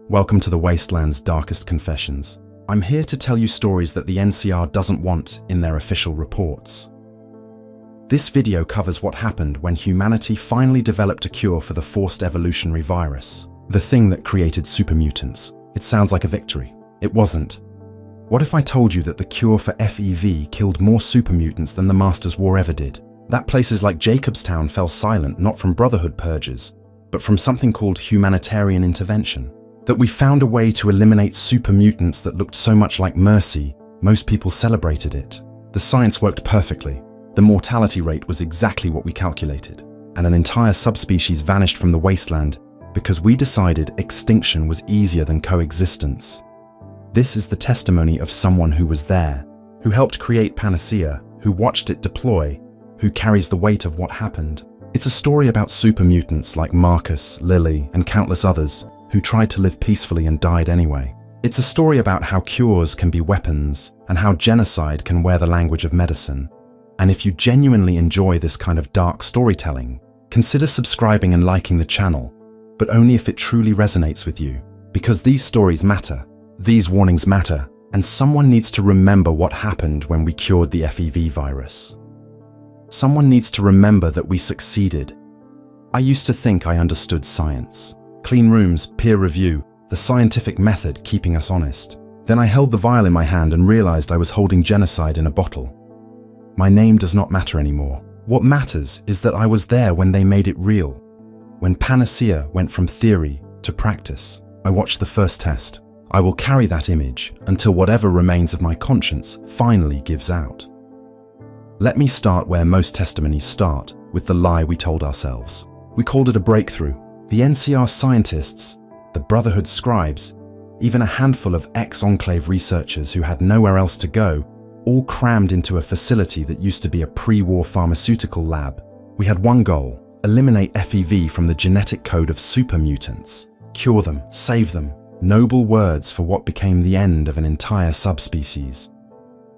Welcome to the Wasteland's darkest confessions. I'm here to tell you stories that the NCR doesn't want in their official reports. This video covers what happened when humanity finally developed a cure for the Forced Evolutionary Virus, the thing that created super mutants. It sounds like a victory. It wasn't. What if I told you that the cure for FEV killed more super mutants than the Masters' War ever did? That places like Jacobstown fell silent not from Brotherhood purges, but from something called humanitarian intervention. That we found a way to eliminate super mutants that looked so much like mercy, most people celebrated it. The science worked perfectly. The mortality rate was exactly what we calculated, and an entire subspecies vanished from the wasteland because we decided extinction was easier than coexistence. This is the testimony of someone who was there, who helped create Panacea, who watched it deploy, who carries the weight of what happened. It's a story about super mutants like Marcus, Lily, and countless others who tried to live peacefully and died anyway. It's a story about how cures can be weapons and how genocide can wear the language of medicine. And if you genuinely enjoy this kind of dark storytelling, consider subscribing and liking the channel, but only if it truly resonates with you. Because these stories matter, these warnings matter, and someone needs to remember what happened when we cured the FEV virus. Someone needs to remember that we succeeded. I used to think I understood science. Clean rooms, peer review, the scientific method keeping us honest. Then I held the vial in my hand and realized I was holding genocide in a bottle. My name does not matter anymore. What matters is that I was there when they made it real. When Panacea went from theory to practice, I watched the first test. I will carry that image until whatever remains of my conscience finally gives out. Let me start where most testimonies start, with the lie we told ourselves. We called it a breakthrough. The NCR scientists, the Brotherhood scribes, even a handful of ex-Enclave researchers who had nowhere else to go, all crammed into a facility that used to be a pre-war pharmaceutical lab. We had one goal: eliminate FEV from the genetic code of super mutants. Cure them, save them. Noble words for what became the end of an entire subspecies.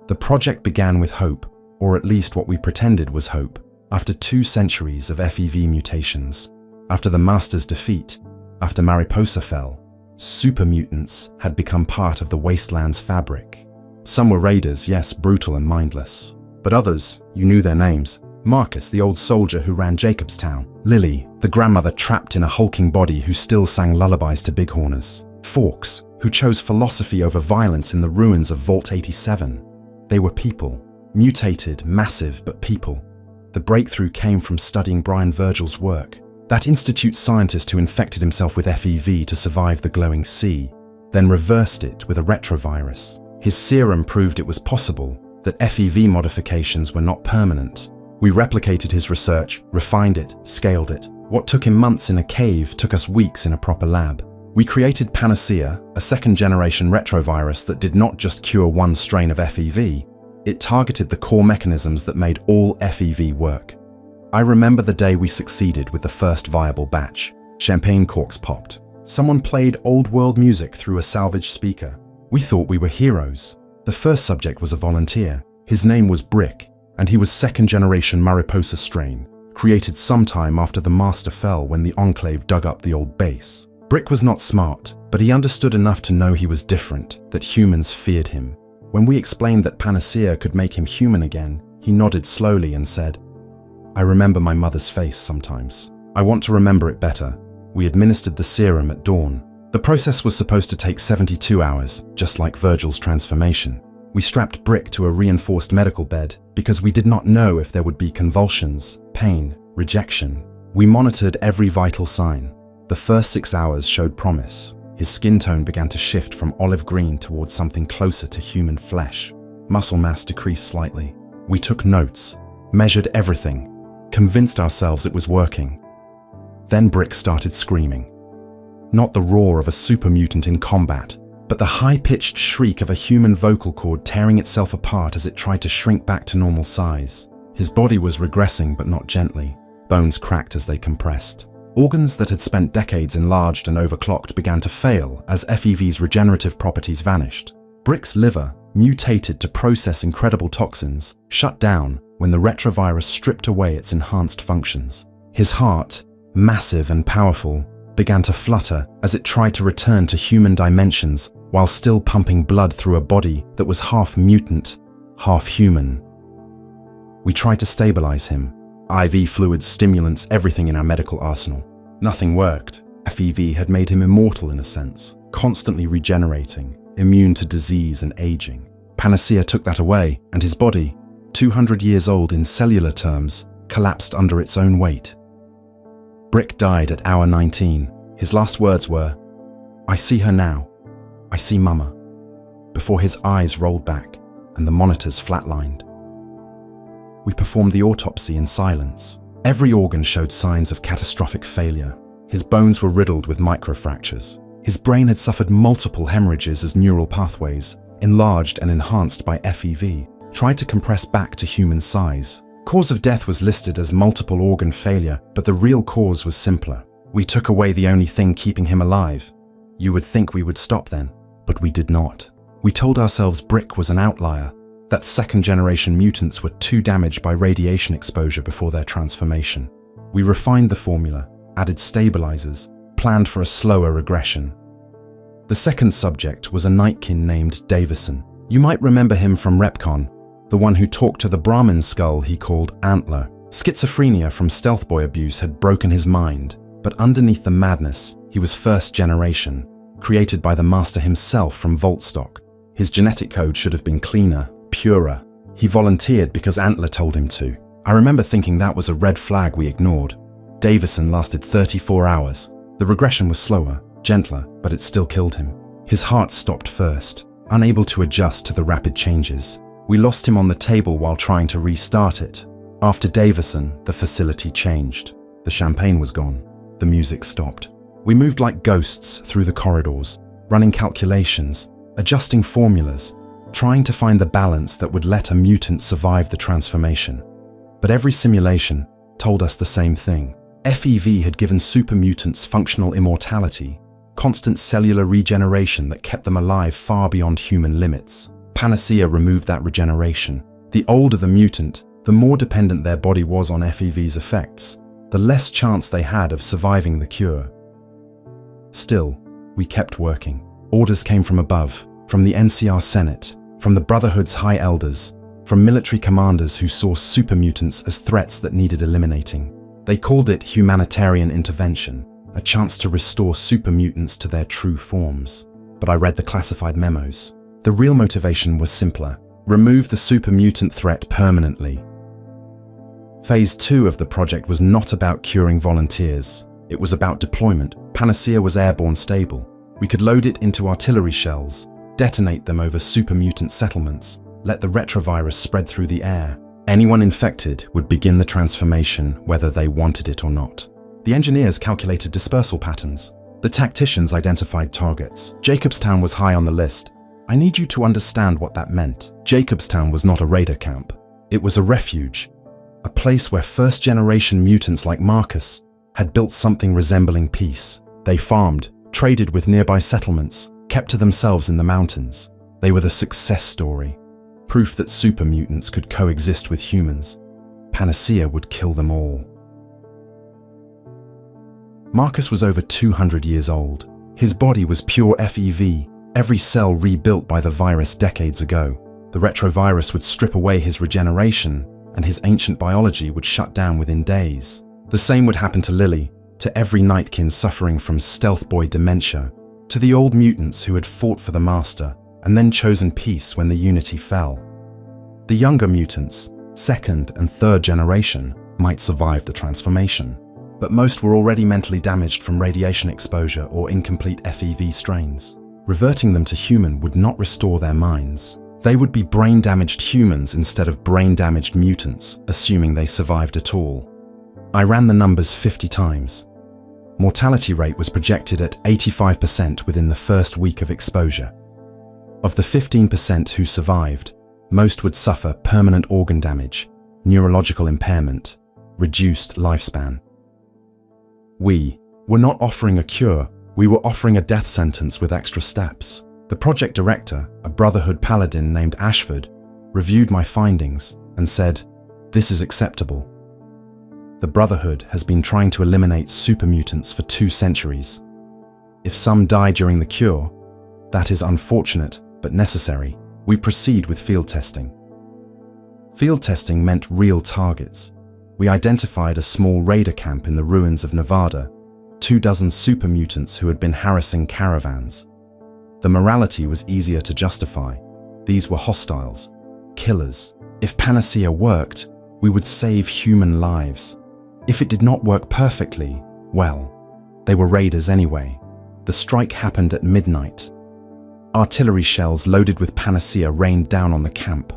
The project began with hope, or at least what we pretended was hope, after 2 centuries of FEV mutations. After the Masters' defeat, after Mariposa fell, super mutants had become part of the Wasteland's fabric. Some were raiders, yes, brutal and mindless. But others, you knew their names. Marcus, the old soldier who ran Jacobstown. Lily, the grandmother trapped in a hulking body who still sang lullabies to bighorners. Fawkes, who chose philosophy over violence in the ruins of Vault 87. They were people. Mutated, massive, but people. The breakthrough came from studying Brian Virgil's work. That Institute scientist who infected himself with FEV to survive the glowing sea, then reversed it with a retrovirus. His serum proved it was possible, that FEV modifications were not permanent. We replicated his research, refined it, scaled it. What took him months in a cave took us weeks in a proper lab. We created Panacea, a second-generation retrovirus that did not just cure one strain of FEV, it targeted the core mechanisms that made all FEV work. I remember the day we succeeded with the first viable batch. Champagne corks popped. Someone played old-world music through a salvaged speaker. We thought we were heroes. The first subject was a volunteer. His name was Brick, and he was second-generation Mariposa strain, created sometime after the Master fell when the Enclave dug up the old base. Brick was not smart, but he understood enough to know he was different, that humans feared him. When we explained that Panacea could make him human again, he nodded slowly and said, "I remember my mother's face sometimes. I want to remember it better." We administered the serum at dawn. The process was supposed to take 72 hours, just like Virgil's transformation. We strapped Brick to a reinforced medical bed because we did not know if there would be convulsions, pain, rejection. We monitored every vital sign. The first 6 hours showed promise. His skin tone began to shift from olive green towards something closer to human flesh. Muscle mass decreased slightly. We took notes, measured everything, convinced ourselves it was working. Then Brick started screaming. Not the roar of a super mutant in combat, but the high-pitched shriek of a human vocal cord tearing itself apart as it tried to shrink back to normal size. His body was regressing, but not gently. Bones cracked as they compressed. Organs that had spent decades enlarged and overclocked began to fail as FEV's regenerative properties vanished. Brick's liver, mutated to process incredible toxins, shut down when the retrovirus stripped away its enhanced functions. His heart, massive and powerful, began to flutter as it tried to return to human dimensions while still pumping blood through a body that was half mutant, half human. We tried to stabilize him. IV fluids, stimulants, everything in our medical arsenal. Nothing worked. FEV had made him immortal in a sense, constantly regenerating, immune to disease and aging. Panacea took that away, and his body, 200 years old in cellular terms, collapsed under its own weight. Brick died at hour 19. His last words were, "I see her now. I see Mama," before his eyes rolled back and the monitors flatlined. We performed the autopsy in silence. Every organ showed signs of catastrophic failure. His bones were riddled with microfractures. His brain had suffered multiple hemorrhages as neural pathways, enlarged and enhanced by FEV, tried to compress back to human size. Cause of death was listed as multiple organ failure, but the real cause was simpler. We took away the only thing keeping him alive. You would think we would stop then, but we did not. We told ourselves Brick was an outlier, that second-generation mutants were too damaged by radiation exposure before their transformation. We refined the formula, added stabilizers, planned for a slower regression. The second subject was a Nightkin named Davison. You might remember him from Repcon, the one who talked to the Brahmin skull he called Antler. Schizophrenia from Stealth Boy abuse had broken his mind, but underneath the madness, he was first generation, created by the master himself from Vault stock. His genetic code should have been cleaner, purer. He volunteered because Antler told him to. I remember thinking that was a red flag we ignored. Davison lasted 34 hours. The regression was slower, gentler, but it still killed him. His heart stopped first, unable to adjust to the rapid changes. We lost him on the table while trying to restart it. After Davison, the facility changed. The champagne was gone. The music stopped. We moved like ghosts through the corridors, running calculations, adjusting formulas, trying to find the balance that would let a mutant survive the transformation. But every simulation told us the same thing. FEV had given super mutants functional immortality, constant cellular regeneration that kept them alive far beyond human limits. Panacea removed that regeneration. The older the mutant, the more dependent their body was on FEV's effects, the less chance they had of surviving the cure. Still, we kept working. Orders came from above, from the NCR Senate, from the Brotherhood's high elders, from military commanders who saw super mutants as threats that needed eliminating. They called it humanitarian intervention, a chance to restore super mutants to their true forms. But I read the classified memos. The real motivation was simpler: remove the super mutant threat permanently. Phase 2 of the project was not about curing volunteers. It was about deployment. Panacea was airborne stable. We could load it into artillery shells, detonate them over super mutant settlements, let the retrovirus spread through the air. Anyone infected would begin the transformation whether they wanted it or not. The engineers calculated dispersal patterns. The tacticians identified targets. Jacobstown was high on the list. I need you to understand what that meant. Jacobstown was not a raider camp. It was a refuge, a place where first-generation mutants like Marcus had built something resembling peace. They farmed, traded with nearby settlements, kept to themselves in the mountains. They were the success story, proof that super mutants could coexist with humans. Panacea would kill them all. Marcus was over 200 years old. His body was pure FEV, every cell rebuilt by the virus decades ago. The retrovirus would strip away his regeneration, and his ancient biology would shut down within days. The same would happen to Lily, to every Nightkin suffering from Stealth Boy dementia, to the old mutants who had fought for the Master and then chosen peace when the Unity fell. The younger mutants, second and third generation, might survive the transformation, but most were already mentally damaged from radiation exposure or incomplete FEV strains. Reverting them to human would not restore their minds. They would be brain-damaged humans instead of brain-damaged mutants, assuming they survived at all. I ran the numbers 50 times. Mortality rate was projected at 85% within the first week of exposure. Of the 15% who survived, most would suffer permanent organ damage, neurological impairment, reduced lifespan. We were not offering a cure, we were offering a death sentence with extra steps. The project director, a Brotherhood paladin named Ashford, reviewed my findings and said, "This is acceptable." The Brotherhood has been trying to eliminate super mutants for 2 centuries. If some die during the cure, that is unfortunate but necessary. We proceed with field testing. Field testing meant real targets. We identified a small raider camp in the ruins of Nevada, 24 super mutants who had been harassing caravans. The morality was easier to justify. These were hostiles, killers. If Panacea worked, we would save human lives. If it did not work perfectly, well, they were raiders anyway. The strike happened at midnight. Artillery shells loaded with Panacea rained down on the camp.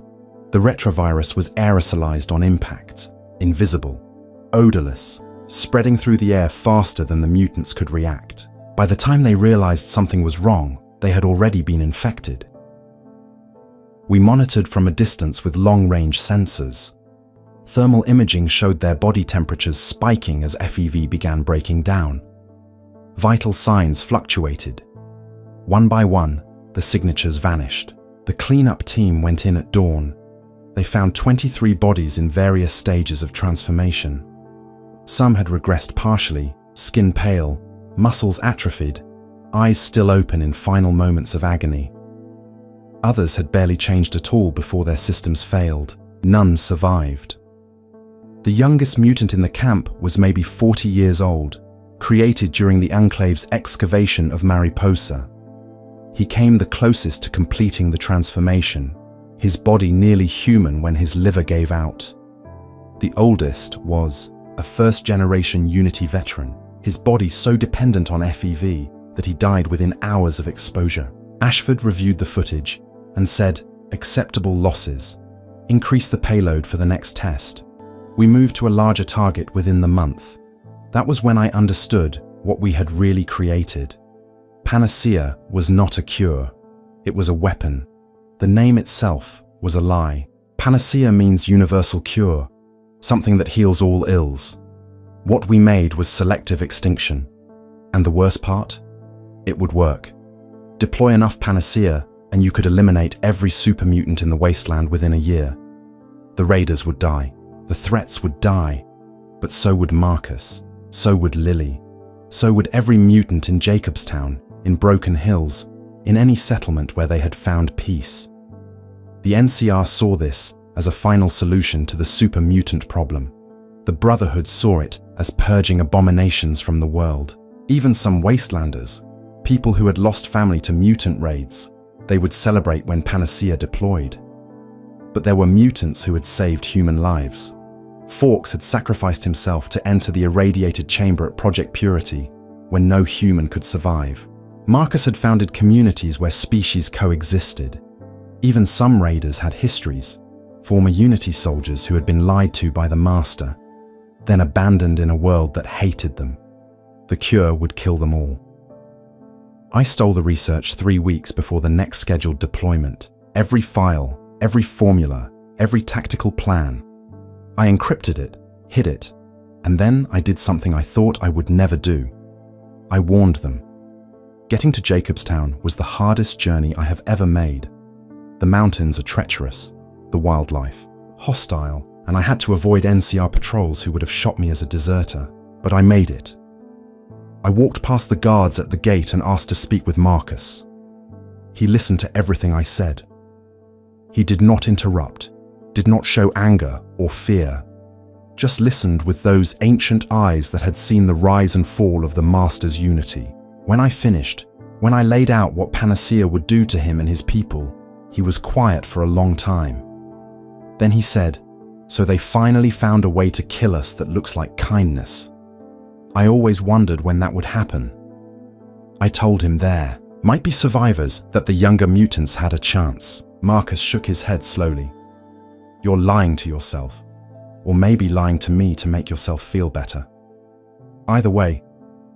The retrovirus was aerosolized on impact, invisible, odorless, spreading through the air faster than the mutants could react. By the time they realized something was wrong, they had already been infected. We monitored from a distance with long-range sensors. Thermal imaging showed their body temperatures spiking as FEV began breaking down. Vital signs fluctuated. One by one, the signatures vanished. The cleanup team went in at dawn. They found 23 bodies in various stages of transformation. Some had regressed partially, skin pale, muscles atrophied, eyes still open in final moments of agony. Others had barely changed at all before their systems failed. None survived. The youngest mutant in the camp was maybe 40 years old, created during the Enclave's excavation of Mariposa. He came the closest to completing the transformation, his body nearly human when his liver gave out. The oldest was a first-generation Unity veteran, his body so dependent on FEV that he died within hours of exposure. Ashford reviewed the footage and said, acceptable losses. Increase the payload for the next test. We moved to a larger target within the month. That was when I understood what we had really created. Panacea was not a cure. It was a weapon. The name itself was a lie. Panacea means universal cure, something that heals all ills. What we made was selective extinction. And the worst part? It would work. Deploy enough Panacea and you could eliminate every super mutant in the Wasteland within a year. The raiders would die. The threats would die. But so would Marcus. So would Lily. So would every mutant in Jacobstown, in Broken Hills, in any settlement where they had found peace. The NCR saw this as a final solution to the super mutant problem. The Brotherhood saw it as purging abominations from the world. Even some Wastelanders, people who had lost family to mutant raids, they would celebrate when Panacea deployed. But there were mutants who had saved human lives. Fawkes had sacrificed himself to enter the irradiated chamber at Project Purity, when no human could survive. Marcus had founded communities where species coexisted. Even some raiders had histories, former Unity soldiers who had been lied to by the Master, then abandoned in a world that hated them. The cure would kill them all. I stole the research 3 weeks before the next scheduled deployment. Every file, every formula, every tactical plan. I encrypted it, hid it, and then I did something I thought I would never do. I warned them. Getting to Jacobstown was the hardest journey I have ever made. The mountains are treacherous, the wildlife hostile, and I had to avoid NCR patrols who would have shot me as a deserter, but I made it. I walked past the guards at the gate and asked to speak with Marcus. He listened to everything I said. He did not interrupt, did not show anger or fear, just listened with those ancient eyes that had seen the rise and fall of the Master's unity. When I finished, when I laid out what Panacea would do to him and his people, he was quiet for a long time. Then he said, "So they finally found a way to kill us that looks like kindness. I always wondered when that would happen." I told him there might be survivors, that the younger mutants had a chance. Marcus shook his head slowly. "You're lying to yourself, or maybe lying to me to make yourself feel better. Either way,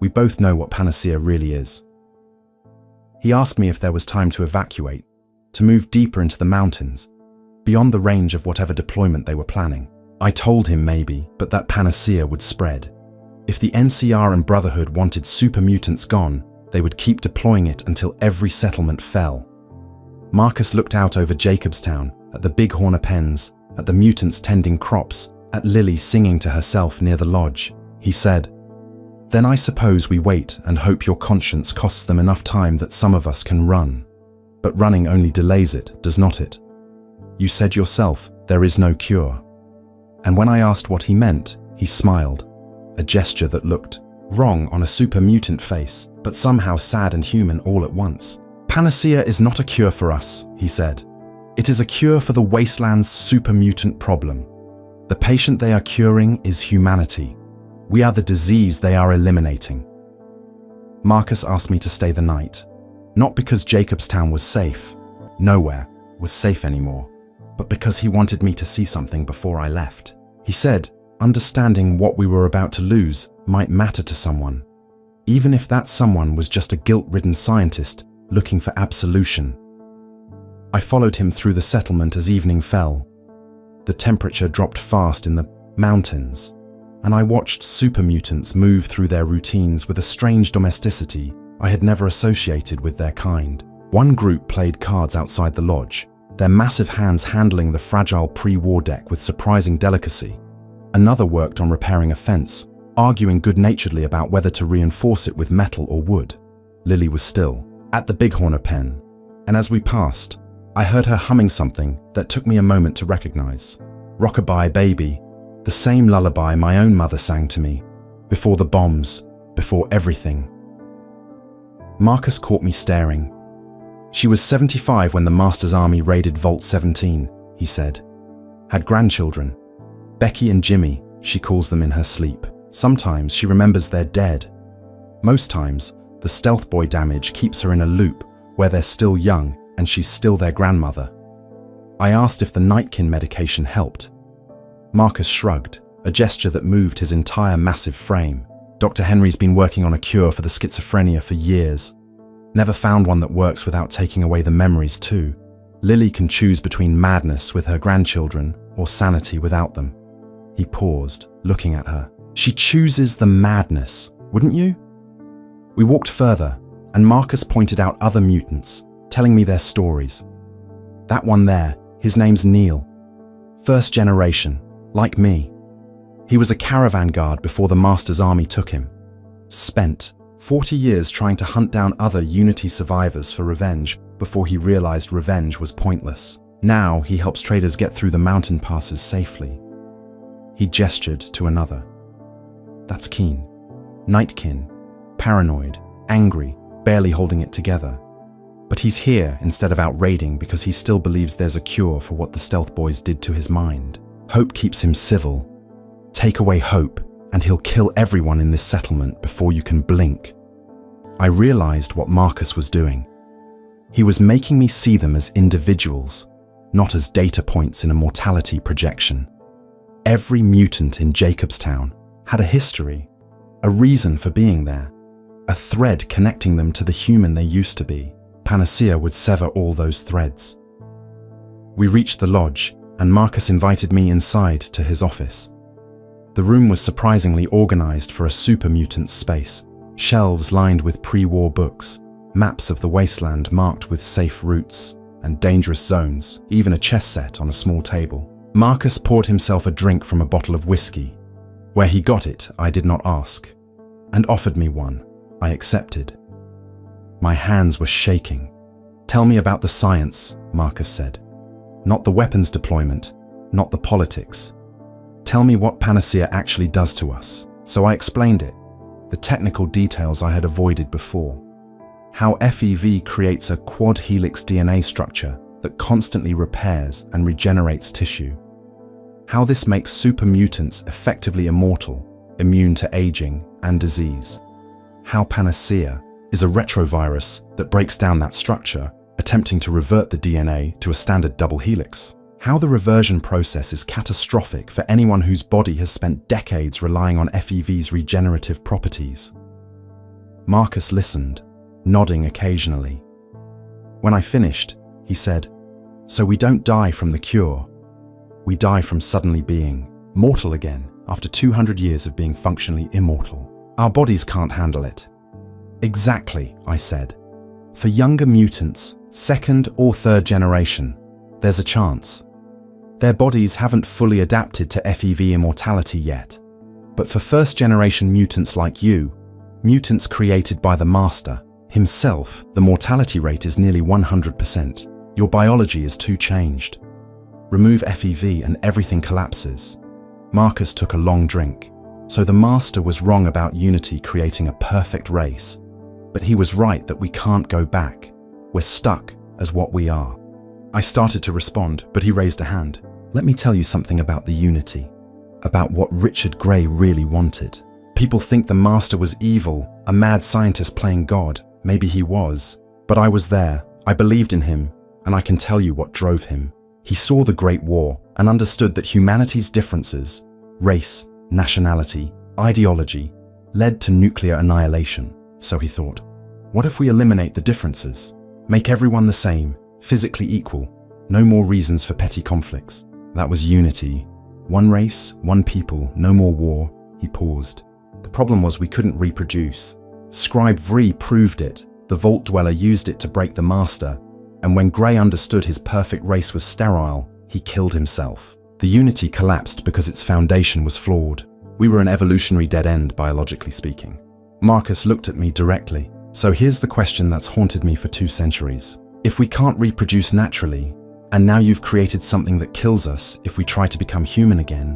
we both know what Panacea really is." He asked me if there was time to evacuate, to move deeper into the mountains, beyond the range of whatever deployment they were planning. I told him maybe, but that Panacea would spread. If the NCR and Brotherhood wanted super mutants gone, they would keep deploying it until every settlement fell. Marcus looked out over Jacobstown, at the bighorn pens, at the mutants tending crops, at Lily singing to herself near the lodge. He said, "Then I suppose we wait and hope your conscience costs them enough time that some of us can run. But running only delays it, does not it? You said yourself, there is no cure." And when I asked what he meant, he smiled, a gesture that looked wrong on a super mutant face, but somehow sad and human all at once. "Panacea is not a cure for us," he said. "It is a cure for the Wasteland's super mutant problem. The patient they are curing is humanity. We are the disease they are eliminating." Marcus asked me to stay the night, not because Jacobstown was safe, nowhere was safe anymore, but because he wanted me to see something before I left. He said, understanding what we were about to lose might matter to someone, even if that someone was just a guilt-ridden scientist looking for absolution. I followed him through the settlement as evening fell. The temperature dropped fast in the mountains, and I watched super mutants move through their routines with a strange domesticity I had never associated with their kind. One group played cards outside the lodge, their massive hands handling the fragile pre-war deck with surprising delicacy. Another worked on repairing a fence, arguing good-naturedly about whether to reinforce it with metal or wood. Lily was still, at the bighorner pen, and as we passed, I heard her humming something that took me a moment to recognize. "Rockabye Baby," the same lullaby my own mother sang to me, before the bombs, before everything. Marcus caught me staring. "She was 75 when the Master's army raided Vault 17, he said. Had grandchildren. Becky and Jimmy, she calls them in her sleep. Sometimes she remembers they're dead. Most times, the stealth boy damage keeps her in a loop where they're still young and she's still their grandmother." I asked if the Nightkin medication helped. Marcus shrugged, a gesture that moved his entire massive frame. "Dr. Henry's been working on a cure for the schizophrenia for years. Never found one that works without taking away the memories too. Lily can choose between madness with her grandchildren or sanity without them." He paused, looking at her. "She chooses the madness, wouldn't you?" We walked further, and Marcus pointed out other mutants, telling me their stories. "That one there, his name's Neil. First generation, like me. He was a caravan guard before the Master's army took him. Spent 40 years trying to hunt down other Unity survivors for revenge before he realized revenge was pointless. Now he helps traders get through the mountain passes safely." He gestured to another. "That's Keen. Nightkin. Paranoid, angry, barely holding it together. But he's here instead of out raiding because he still believes there's a cure for what the stealth boys did to his mind. Hope keeps him civil. Take away hope, and he'll kill everyone in this settlement before you can blink." I realized what Marcus was doing. He was making me see them as individuals, not as data points in a mortality projection. Every mutant in Jacobstown had a history, a reason for being there, a thread connecting them to the human they used to be. Panacea would sever all those threads. We reached the lodge, and Marcus invited me inside to his office. The room was surprisingly organized for a super mutant space, shelves lined with pre-war books, maps of the Wasteland marked with safe routes and dangerous zones, even a chess set on a small table. Marcus poured himself a drink from a bottle of whiskey. Where he got it, I did not ask, and offered me one. I accepted. My hands were shaking. "Tell me about the science," Marcus said. "Not the weapons deployment, not the politics. Tell me what Panacea actually does to us." So I explained it, the technical details I had avoided before. How FEV creates a quad helix DNA structure that constantly repairs and regenerates tissue. How this makes super mutants effectively immortal, immune to aging and disease. How Panacea is a retrovirus that breaks down that structure, attempting to revert the DNA to a standard double helix. How the reversion process is catastrophic for anyone whose body has spent decades relying on FEV's regenerative properties. Marcus listened, nodding occasionally. When I finished, he said, "So we don't die from the cure. We die from suddenly being mortal again after 200 years of being functionally immortal. Our bodies can't handle it." "Exactly," I said. "For younger mutants, second or third generation, there's a chance. Their bodies haven't fully adapted to FEV immortality yet. But for first-generation mutants like you, mutants created by the Master himself, the mortality rate is nearly 100%. Your biology is too changed. Remove FEV and everything collapses. Marcus took a long drink. So the Master was wrong about Unity creating a perfect race. But he was right that we can't go back. We're stuck as what we are. I started to respond, but he raised a hand. Let me tell you something about the Unity. About what Richard Gray really wanted. People think the Master was evil, a mad scientist playing God. Maybe he was. But I was there. I believed in him, and I can tell you what drove him. He saw the Great War and understood that humanity's differences, race, nationality, ideology, led to nuclear annihilation. So he thought, what if we eliminate the differences? Make everyone the same, physically equal. No more reasons for petty conflicts. That was Unity. One race, one people, no more war. He paused. The problem was we couldn't reproduce. Scribe Vree proved it. The Vault Dweller used it to break the Master. And when Gray understood his perfect race was sterile, he killed himself. The Unity collapsed because its foundation was flawed. We were an evolutionary dead end, biologically speaking. Marcus looked at me directly. So here's the question that's haunted me for 2 centuries. If we can't reproduce naturally, and now you've created something that kills us if we try to become human again,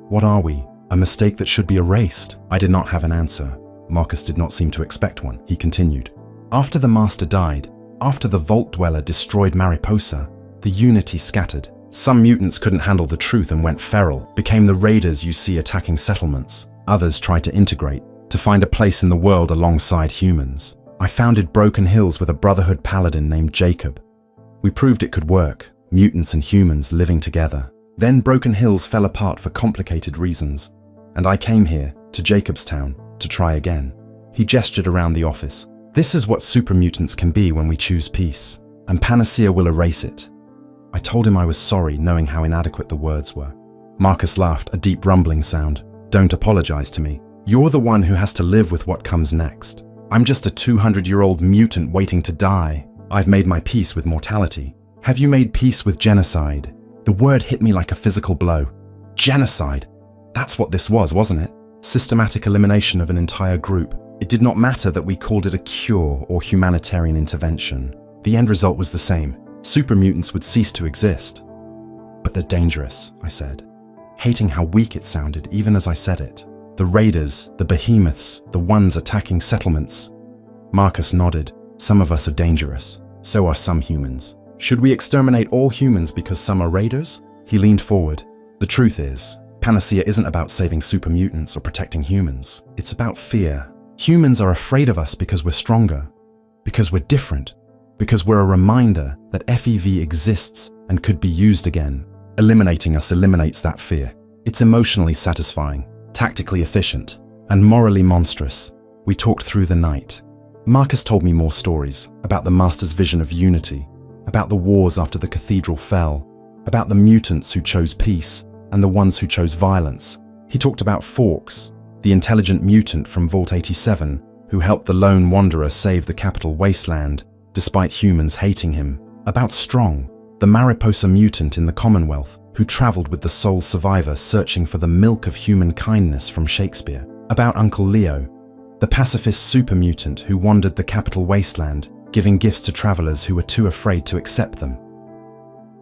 what are we? A mistake that should be erased? I did not have an answer. Marcus did not seem to expect one. He continued. After the Master died, after the Vault Dweller destroyed Mariposa, the Unity scattered. Some mutants couldn't handle the truth and went feral, became the raiders you see attacking settlements. Others tried to integrate, to find a place in the world alongside humans. I founded Broken Hills with a Brotherhood paladin named Jacob. We proved it could work, mutants and humans living together. Then Broken Hills fell apart for complicated reasons, and I came here, to Jacobstown, to try again. He gestured around the office. This is what super mutants can be when we choose peace, and Panacea will erase it. I told him I was sorry, knowing how inadequate the words were. Marcus laughed, a deep rumbling sound. Don't apologize to me. You're the one who has to live with what comes next. I'm just a 200-year-old mutant waiting to die. I've made my peace with mortality. Have you made peace with genocide? The word hit me like a physical blow. Genocide. That's what this was, wasn't it? Systematic elimination of an entire group. It did not matter that we called it a cure or humanitarian intervention. The end result was the same. Super mutants would cease to exist. But they're dangerous, I said, hating how weak it sounded even as I said it. The raiders, the behemoths, the ones attacking settlements. Marcus nodded. Some of us are dangerous. So are some humans. Should we exterminate all humans because some are raiders? He leaned forward. The truth is, Panacea isn't about saving super mutants or protecting humans. It's about fear. Humans are afraid of us because we're stronger, because we're different, because we're a reminder that FEV exists and could be used again. Eliminating us eliminates that fear. It's emotionally satisfying, tactically efficient, and morally monstrous. We talked through the night. Marcus told me more stories about the Master's vision of unity, about the wars after the cathedral fell, about the mutants who chose peace and the ones who chose violence. He talked about Forks, the intelligent mutant from Vault 87, who helped the lone wanderer save the capital Wasteland, despite humans hating him. About Strong, the Mariposa mutant in the Commonwealth, who traveled with the sole survivor searching for the milk of human kindness from Shakespeare. About Uncle Leo, the pacifist super mutant who wandered the capital Wasteland, giving gifts to travelers who were too afraid to accept them.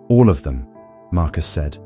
All of them, Marcus said,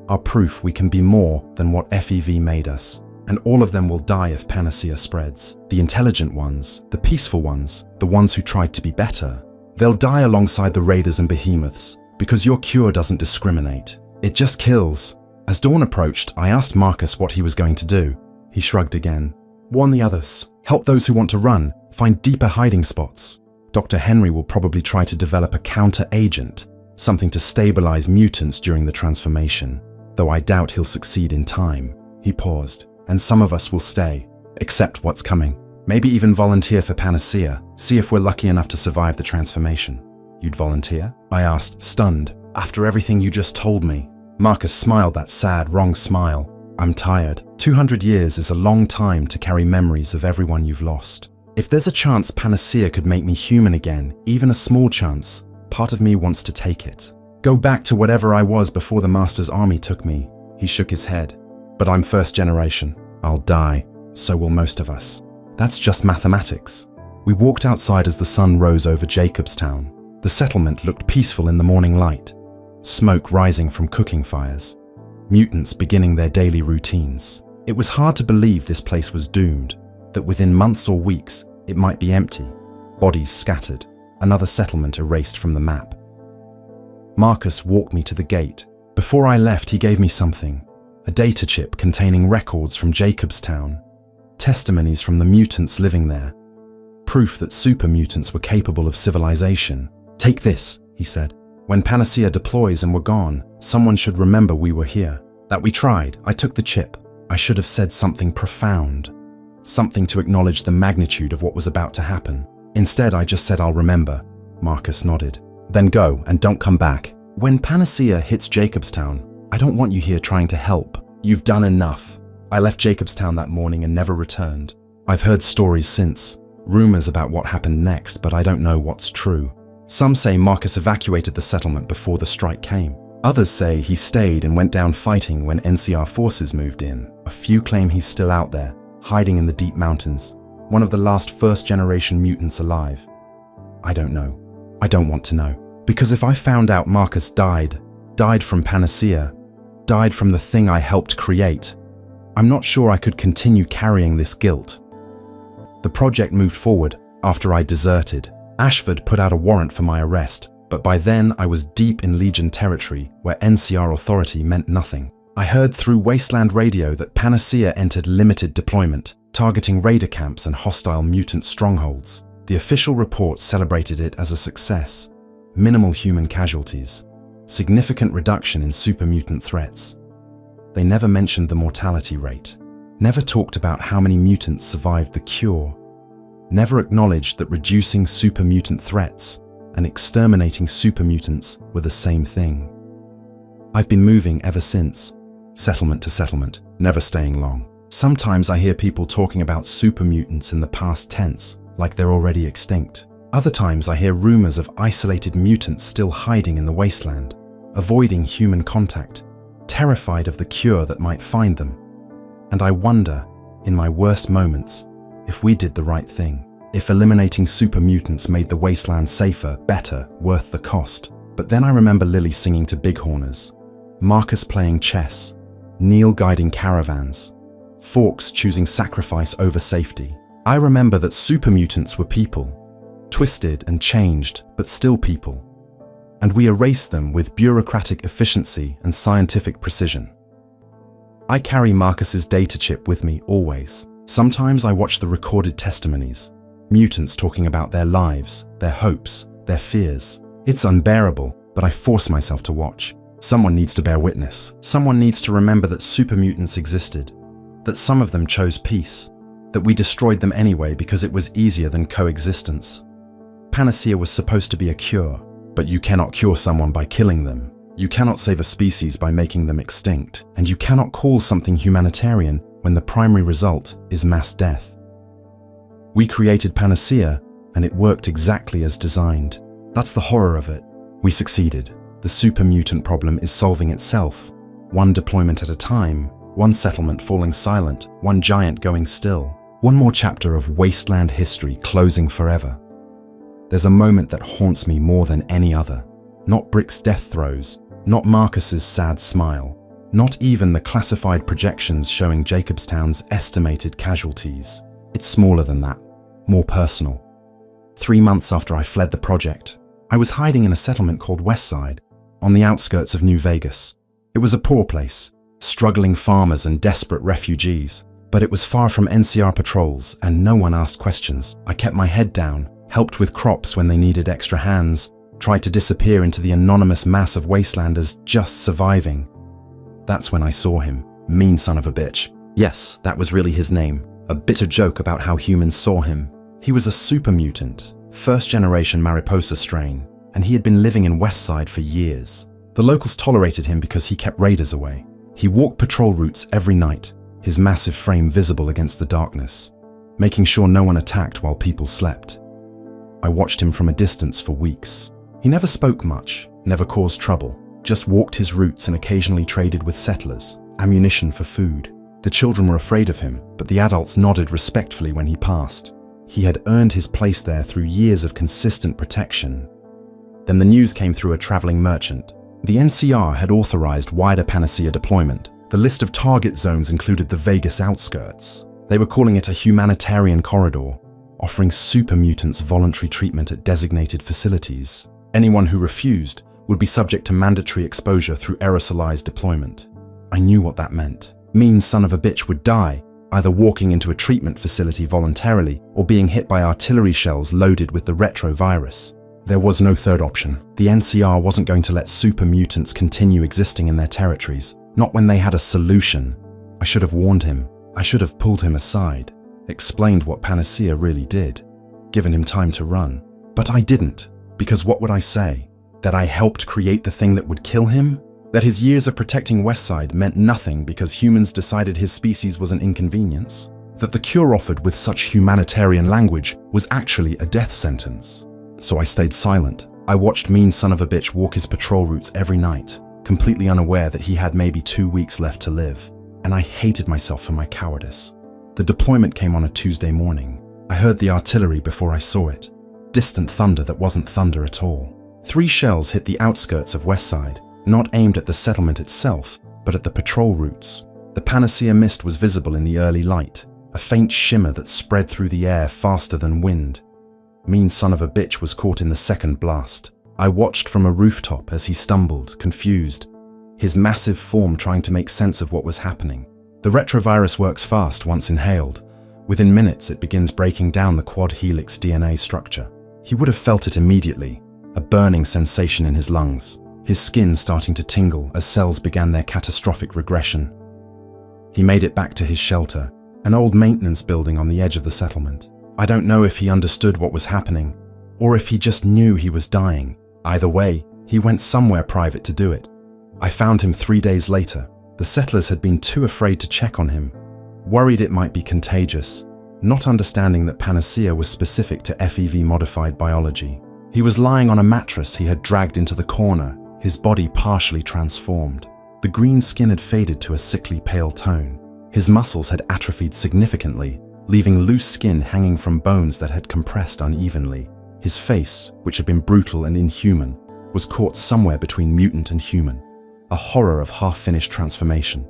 are proof we can be more than what FEV made us. And all of them will die if Panacea spreads. The intelligent ones, the peaceful ones, the ones who tried to be better. They'll die alongside the raiders and behemoths, because your cure doesn't discriminate. It just kills. As dawn approached, I asked Marcus what he was going to do. He shrugged again. Warn the others. Help those who want to run. Find deeper hiding spots. Dr. Henry will probably try to develop a counter-agent, something to stabilize mutants during the transformation, though I doubt he'll succeed in time. He paused. And some of us will stay, accept what's coming. Maybe even volunteer for Panacea, see if we're lucky enough to survive the transformation. You'd volunteer? I asked, stunned. After everything you just told me. Marcus smiled that sad, wrong smile. I'm tired. 200 years is a long time to carry memories of everyone you've lost. If there's a chance Panacea could make me human again, even a small chance, part of me wants to take it. Go back to whatever I was before the Master's army took me. He shook his head. But I'm first generation. I'll die. So will most of us. That's just mathematics. We walked outside as the sun rose over Jacobstown. The settlement looked peaceful in the morning light. Smoke rising from cooking fires. Mutants beginning their daily routines. It was hard to believe this place was doomed, that within months or weeks it might be empty, bodies scattered, another settlement erased from the map. Marcus walked me to the gate. Before I left, he gave me something, a data chip containing records from Jacobstown, testimonies from the mutants living there, proof that super mutants were capable of civilization. Take this, he said. When Panacea deploys and we're gone, someone should remember we were here, that we tried. I took the chip. I should have said something profound, something to acknowledge the magnitude of what was about to happen. Instead, I just said, I'll remember. Marcus nodded. Then go and don't come back. When Panacea hits Jacobstown, I don't want you here trying to help. You've done enough. I left Jacobstown that morning and never returned. I've heard stories since, rumors about what happened next, but I don't know what's true. Some say Marcus evacuated the settlement before the strike came. Others say he stayed and went down fighting when NCR forces moved in. A few claim he's still out there, hiding in the deep mountains, one of the last first-generation mutants alive. I don't know. I don't want to know. Because if I found out Marcus died from Panacea, died from the thing I helped create, I'm not sure I could continue carrying this guilt. The project moved forward after I deserted. Ashford put out a warrant for my arrest, but by then I was deep in Legion territory where NCR authority meant nothing. I heard through Wasteland radio that Panacea entered limited deployment, targeting raider camps and hostile mutant strongholds. The official report celebrated it as a success. Minimal human casualties, significant reduction in super mutant threats. They never mentioned the mortality rate, never talked about how many mutants survived the cure, never acknowledged that reducing super mutant threats and exterminating super mutants were the same thing. I've been moving ever since, settlement to settlement, never staying long. Sometimes I hear people talking about super mutants in the past tense, like they're already extinct. Other times I hear rumors of isolated mutants still hiding in the wasteland, avoiding human contact, terrified of the cure that might find them. And I wonder, in my worst moments, if we did the right thing, if eliminating super mutants made the wasteland safer, better, worth the cost. But then I remember Lily singing to bighorners, Marcus playing chess, Neil guiding caravans, Forks choosing sacrifice over safety. I remember that super mutants were people, twisted and changed, but still people. And we erased them with bureaucratic efficiency and scientific precision. I carry Marcus's data chip with me always. Sometimes I watch the recorded testimonies, mutants talking about their lives, their hopes, their fears. It's unbearable, but I force myself to watch. Someone needs to bear witness. Someone needs to remember that super mutants existed, that some of them chose peace, that we destroyed them anyway because it was easier than coexistence. Panacea was supposed to be a cure, but you cannot cure someone by killing them. You cannot save a species by making them extinct, and you cannot call something humanitarian when the primary result is mass death. We created Panacea, and it worked exactly as designed. That's the horror of it. We succeeded. The super mutant problem is solving itself, one deployment at a time, one settlement falling silent, one giant going still, one more chapter of wasteland history closing forever. There's a moment that haunts me more than any other. Not Brick's death throes, not Marcus's sad smile, not even the classified projections showing Jacobstown's estimated casualties. It's smaller than that, more personal. 3 months after I fled the project, I was hiding in a settlement called Westside, on the outskirts of New Vegas. It was a poor place, struggling farmers and desperate refugees, but it was far from NCR patrols and no one asked questions. I kept my head down, helped with crops when they needed extra hands, tried to disappear into the anonymous mass of wastelanders just surviving. That's when I saw him. Mean son of a bitch. Yes, that was really his name. A bitter joke about how humans saw him. He was a super mutant, first-generation Mariposa strain, and he had been living in Westside for years. The locals tolerated him because he kept raiders away. He walked patrol routes every night, his massive frame visible against the darkness, making sure no one attacked while people slept. I watched him from a distance for weeks. He never spoke much, never caused trouble, just walked his routes and occasionally traded with settlers, ammunition for food. The children were afraid of him, but the adults nodded respectfully when he passed. He had earned his place there through years of consistent protection. Then the news came through a traveling merchant. The NCR had authorized wider Panacea deployment. The list of target zones included the Vegas outskirts. They were calling it a humanitarian corridor, offering super mutants voluntary treatment at designated facilities. Anyone who refused would be subject to mandatory exposure through aerosolized deployment. I knew what that meant. Mean son of a bitch would die, either walking into a treatment facility voluntarily or being hit by artillery shells loaded with the retrovirus. There was no third option. The NCR wasn't going to let super mutants continue existing in their territories, not when they had a solution. I should have warned him. I should have pulled him aside, explained what Panacea really did, given him time to run. But I didn't, because what would I say? That I helped create the thing that would kill him? That his years of protecting Westside meant nothing because humans decided his species was an inconvenience? That the cure offered with such humanitarian language was actually a death sentence? So I stayed silent. I watched mean son of a bitch walk his patrol routes every night, completely unaware that he had maybe 2 weeks left to live. And I hated myself for my cowardice. The deployment came on a Tuesday morning. I heard the artillery before I saw it. Distant thunder that wasn't thunder at all. 3 shells hit the outskirts of Westside, not aimed at the settlement itself, but at the patrol routes. The Panacea mist was visible in the early light, a faint shimmer that spread through the air faster than wind. Mean son of a bitch was caught in the second blast. I watched from a rooftop as he stumbled, confused, his massive form trying to make sense of what was happening. The retrovirus works fast once inhaled. Within minutes, it begins breaking down the quad helix DNA structure. He would have felt it immediately, a burning sensation in his lungs, his skin starting to tingle as cells began their catastrophic regression. He made it back to his shelter, an old maintenance building on the edge of the settlement. I don't know if he understood what was happening, or if he just knew he was dying. Either way, he went somewhere private to do it. I found him 3 days later. The settlers had been too afraid to check on him, worried it might be contagious, not understanding that Panacea was specific to FEV-modified biology. He was lying on a mattress he had dragged into the corner, his body partially transformed. The green skin had faded to a sickly pale tone. His muscles had atrophied significantly, leaving loose skin hanging from bones that had compressed unevenly. His face, which had been brutal and inhuman, was caught somewhere between mutant and human, a horror of half-finished transformation.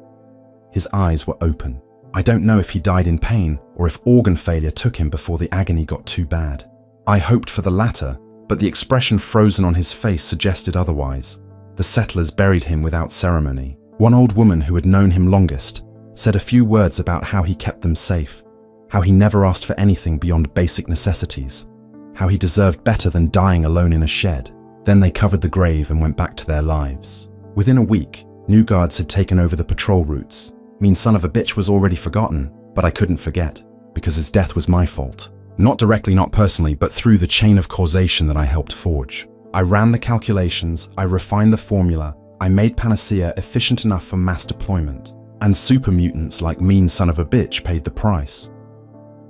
His eyes were open. I don't know if he died in pain or if organ failure took him before the agony got too bad. I hoped for the latter, but the expression frozen on his face suggested otherwise. The settlers buried him without ceremony. One old woman who had known him longest said a few words about how he kept them safe, how he never asked for anything beyond basic necessities, how he deserved better than dying alone in a shed. Then they covered the grave and went back to their lives. Within a week, new guards had taken over the patrol routes. Mean son of a bitch was already forgotten, but I couldn't forget, because his death was my fault. Not directly, not personally, but through the chain of causation that I helped forge. I ran the calculations, I refined the formula, I made Panacea efficient enough for mass deployment, and super mutants like mean son of a bitch paid the price.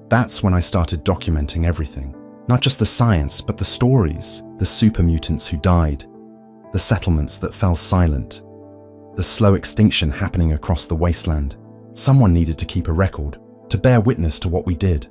That's when I started documenting everything. Not just the science, but the stories, the super mutants who died, the settlements that fell silent, the slow extinction happening across the wasteland. Someone needed to keep a record, to bear witness to what we did.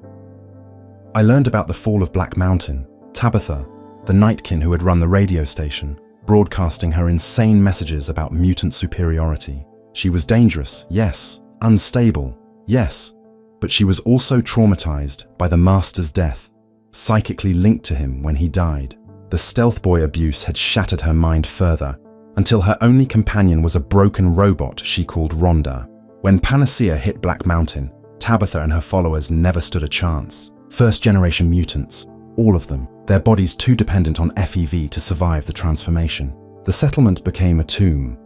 I learned about the fall of Black Mountain, Tabitha, the Nightkin who had run the radio station, broadcasting her insane messages about mutant superiority. She was dangerous, yes, unstable, yes, but she was also traumatized by the Master's death, psychically linked to him when he died. The stealth boy abuse had shattered her mind further, until her only companion was a broken robot she called Rhonda. When Panacea hit Black Mountain, Tabitha and her followers never stood a chance. First-generation mutants, all of them, their bodies too dependent on FEV to survive the transformation. The settlement became a tomb,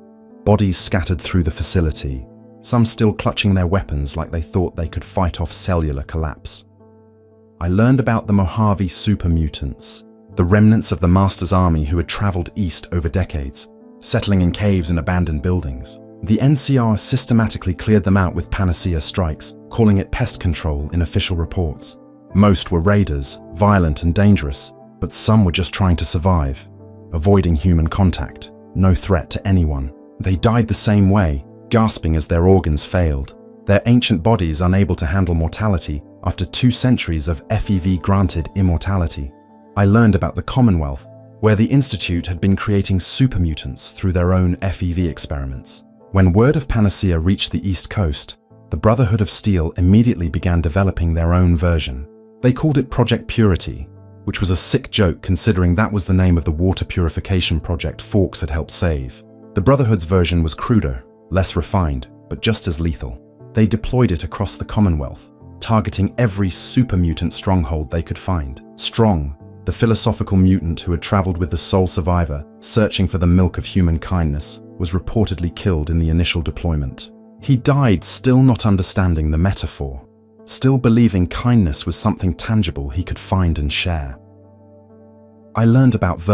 bodies scattered through the facility, some still clutching their weapons like they thought they could fight off cellular collapse. I learned about the Mojave super mutants, the remnants of the Master's army who had traveled east over decades, settling in caves and abandoned buildings. The NCR systematically cleared them out with Panacea strikes, calling it pest control in official reports. Most were raiders, violent and dangerous, but some were just trying to survive. avoiding human contact, no threat to anyone. They died the same way, gasping as their organs failed, their ancient bodies unable to handle mortality after 2 centuries of FEV-granted immortality. I learned about the Commonwealth, where the Institute had been creating super mutants through their own FEV experiments. When word of Panacea reached the East Coast, the Brotherhood of Steel immediately began developing their own version. They called it Project Purity, which was a sick joke considering that was the name of the water purification project Fawkes had helped save. The Brotherhood's version was cruder, less refined, but just as lethal. They deployed it across the Commonwealth, targeting every super mutant stronghold they could find. Strong, the philosophical mutant who had traveled with the sole survivor, searching for the milk of human kindness, was reportedly killed in the initial deployment. He died still not understanding the metaphor, still believing kindness was something tangible he could find and share. I learned about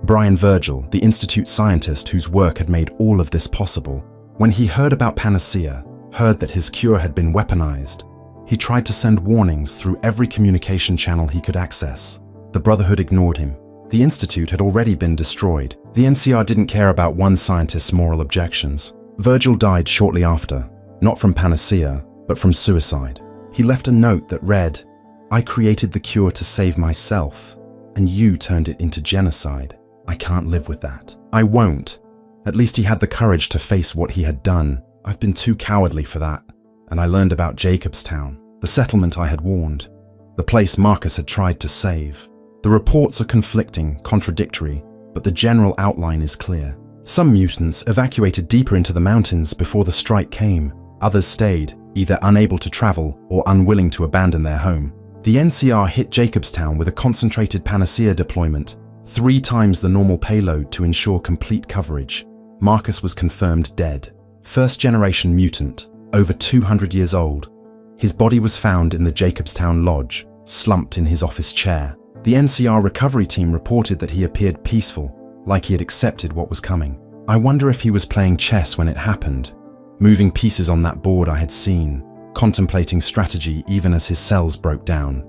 Brian Virgil, the Institute scientist whose work had made all of this possible. When he heard about Panacea, heard that his cure had been weaponized, he tried to send warnings through every communication channel he could access. The Brotherhood ignored him. The Institute had already been destroyed. The NCR didn't care about one scientist's moral objections. Virgil died shortly after, not from Panacea, but from suicide. He left a note that read, "I created the cure to save myself, and you turned it into genocide. I can't live with that. I won't." At least he had the courage to face what he had done. I've been too cowardly for that. And I learned about Jacobstown, the settlement I had warned, the place Marcus had tried to save. The reports are conflicting, contradictory, but the general outline is clear. Some mutants evacuated deeper into the mountains before the strike came. Others stayed, either unable to travel or unwilling to abandon their home. The NCR hit Jacobstown with a concentrated Panacea deployment, 3 times the normal payload to ensure complete coverage. Marcus was confirmed dead. First-generation mutant, over 200 years old. His body was found in the Jacobstown Lodge, slumped in his office chair. The NCR recovery team reported that he appeared peaceful, like he had accepted what was coming. I wonder if he was playing chess when it happened, moving pieces on that board I had seen, contemplating strategy even as his cells broke down.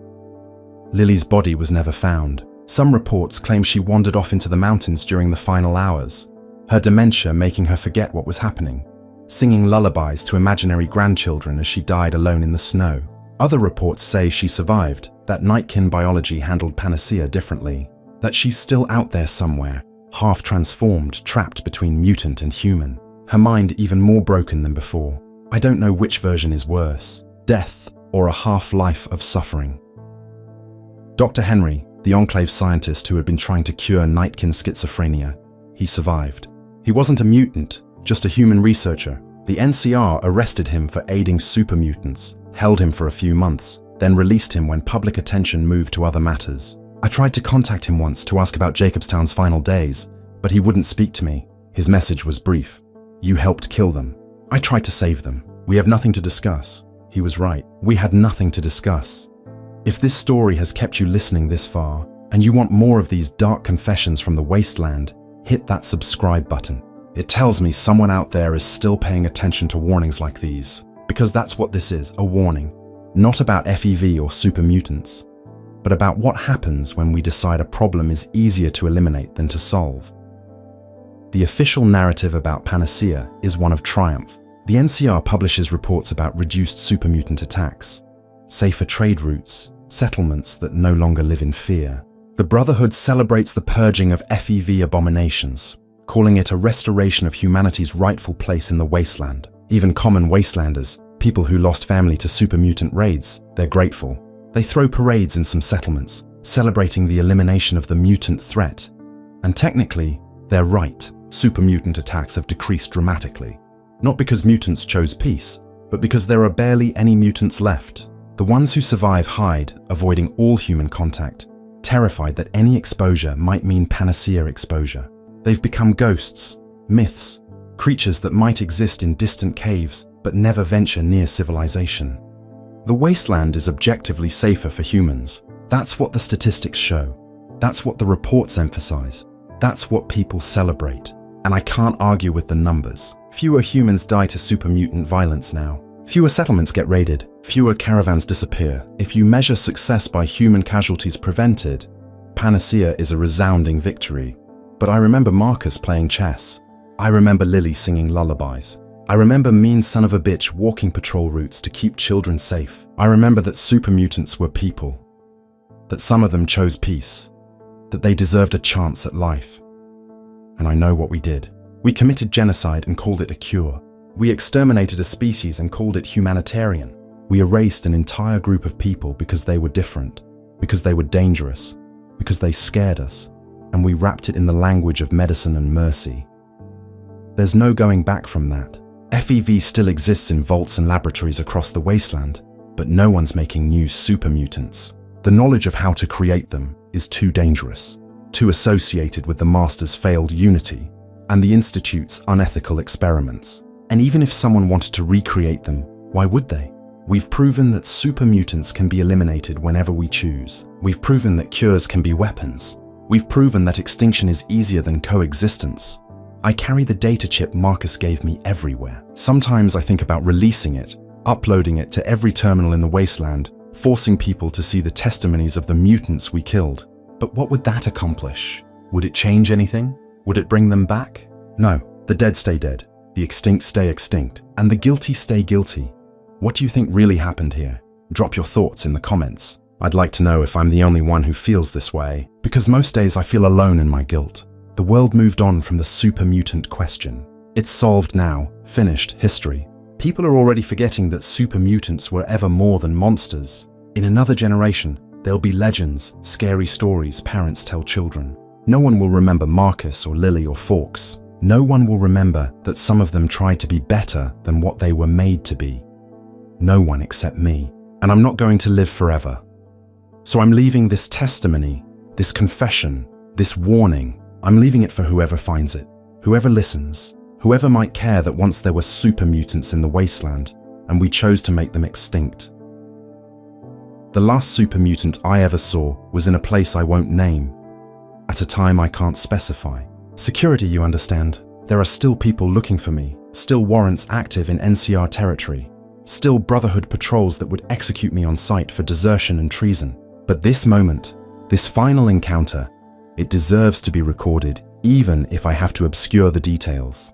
Lily's body was never found. Some reports claim she wandered off into the mountains during the final hours, her dementia making her forget what was happening, singing lullabies to imaginary grandchildren as she died alone in the snow. Other reports say she survived, that Nightkin biology handled Panacea differently, that she's still out there somewhere, half transformed, trapped between mutant and human, her mind even more broken than before. I don't know which version is worse, death or a half-life of suffering. Dr. Henry, the Enclave scientist who had been trying to cure Nightkin's schizophrenia, he survived. He wasn't a mutant, just a human researcher. The NCR arrested him for aiding super mutants, held him for a few months, then released him when public attention moved to other matters. I tried to contact him once to ask about Jacobstown's final days, but he wouldn't speak to me. His message was brief. "You helped kill them. I tried to save them. We have nothing to discuss." He was right. We had nothing to discuss. If this story has kept you listening this far, and you want more of these dark confessions from the Wasteland, hit that subscribe button. It tells me someone out there is still paying attention to warnings like these, because that's what this is, a warning. Not about FEV or super mutants, but about what happens when we decide a problem is easier to eliminate than to solve. The official narrative about Panacea is one of triumph. The NCR publishes reports about reduced super mutant attacks, safer trade routes, settlements that no longer live in fear. The Brotherhood celebrates the purging of FEV abominations, calling it a restoration of humanity's rightful place in the Wasteland. Even common Wastelanders, people who lost family to super mutant raids, they're grateful. They throw parades in some settlements, celebrating the elimination of the mutant threat. And technically, they're right. Super mutant attacks have decreased dramatically. Not because mutants chose peace, but because there are barely any mutants left. The ones who survive hide, avoiding all human contact, terrified that any exposure might mean Panacea exposure. They've become ghosts, myths, creatures that might exist in distant caves but never venture near civilization. The Wasteland is objectively safer for humans. That's what the statistics show. That's what the reports emphasize. That's what people celebrate. And I can't argue with the numbers. Fewer humans die to super mutant violence now. Fewer settlements get raided. Fewer caravans disappear. If you measure success by human casualties prevented, Panacea is a resounding victory. But I remember Marcus playing chess. I remember Lily singing lullabies. I remember mean son of a bitch walking patrol routes to keep children safe. I remember that super mutants were people, that some of them chose peace, that they deserved a chance at life. And I know what we did. We committed genocide and called it a cure. We exterminated a species and called it humanitarian. We erased an entire group of people because they were different, because they were dangerous, because they scared us, and we wrapped it in the language of medicine and mercy. There's no going back from that. FEV still exists in vaults and laboratories across the Wasteland, but no one's making new super mutants. The knowledge of how to create them is too dangerous, too associated with the Master's failed unity and the Institute's unethical experiments. And even if someone wanted to recreate them, why would they? We've proven that super mutants can be eliminated whenever we choose. We've proven that cures can be weapons. We've proven that extinction is easier than coexistence. I carry the data chip Marcus gave me everywhere. Sometimes I think about releasing it, uploading it to every terminal in the Wasteland, forcing people to see the testimonies of the mutants we killed. But what would that accomplish? Would it change anything? Would it bring them back? No, the dead stay dead, the extinct stay extinct, and the guilty stay guilty. What do you think really happened here? Drop your thoughts in the comments. I'd like to know if I'm the only one who feels this way, because most days I feel alone in my guilt. The world moved on from the super mutant question. It's solved now, finished, history. People are already forgetting that super mutants were ever more than monsters. In another generation, there'll be legends, scary stories parents tell children. No one will remember Marcus or Lily or Forks. No one will remember that some of them tried to be better than what they were made to be. No one except me. And I'm not going to live forever. So I'm leaving this testimony, this confession, this warning. I'm leaving it for whoever finds it, whoever listens, whoever might care that once there were super mutants in the Wasteland, and we chose to make them extinct. The last super mutant I ever saw was in a place I won't name, at a time I can't specify. Security, you understand. There are still people looking for me, still warrants active in NCR territory, still Brotherhood patrols that would execute me on sight for desertion and treason. But this moment, this final encounter, it deserves to be recorded, even if I have to obscure the details.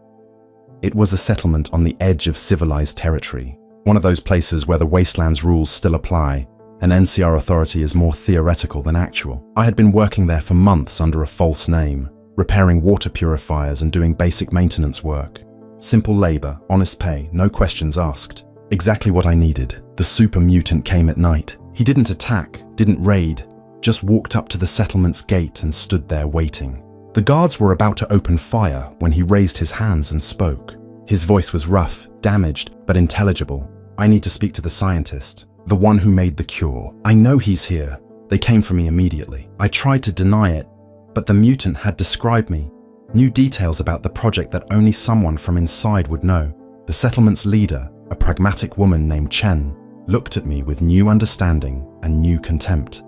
It was a settlement on the edge of civilized territory, one of those places where the Wasteland's rules still apply, and NCR authority is more theoretical than actual. I had been working there for months under a false name, repairing water purifiers and doing basic maintenance work. Simple labor, honest pay, no questions asked. Exactly what I needed. The super mutant came at night. He didn't attack, didn't raid, just walked up to the settlement's gate and stood there waiting. The guards were about to open fire when he raised his hands and spoke. His voice was rough, damaged, but intelligible. I need to speak to the scientist, the one who made the cure. I know he's here. They came for me immediately. I tried to deny it, but the mutant had described me, new details about the project that only someone from inside would know. The settlement's leader, a pragmatic woman named Chen, looked at me with new understanding and new contempt.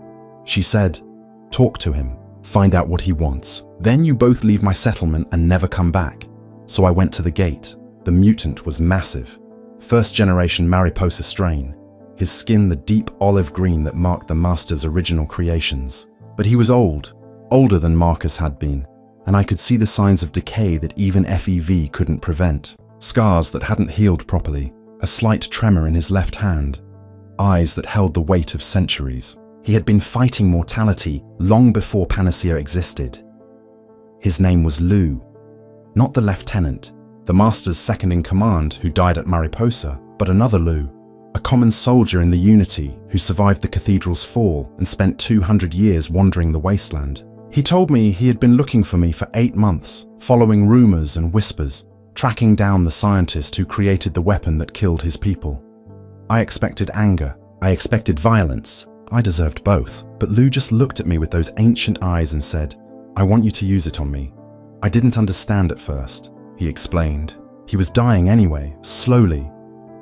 She said, "Talk to him, find out what he wants. Then you both leave my settlement and never come back." So I went to the gate. The mutant was massive. First generation Mariposa strain. His skin the deep olive green that marked the Master's original creations. But he was old, older than Marcus had been, and I could see the signs of decay that even FEV couldn't prevent. Scars that hadn't healed properly, a slight tremor in his left hand, eyes that held the weight of centuries. He had been fighting mortality long before Panacea existed. His name was Lou, not the lieutenant, the Master's second-in-command who died at Mariposa, but another Lou, a common soldier in the Unity who survived the cathedral's fall and spent 200 years wandering the Wasteland. He told me he had been looking for me for 8 months, following rumors and whispers, tracking down the scientist who created the weapon that killed his people. I expected anger. I expected violence. I deserved both. But Lou just looked at me with those ancient eyes and said, "I want you to use it on me." I didn't understand at first, he explained. He was dying anyway, slowly.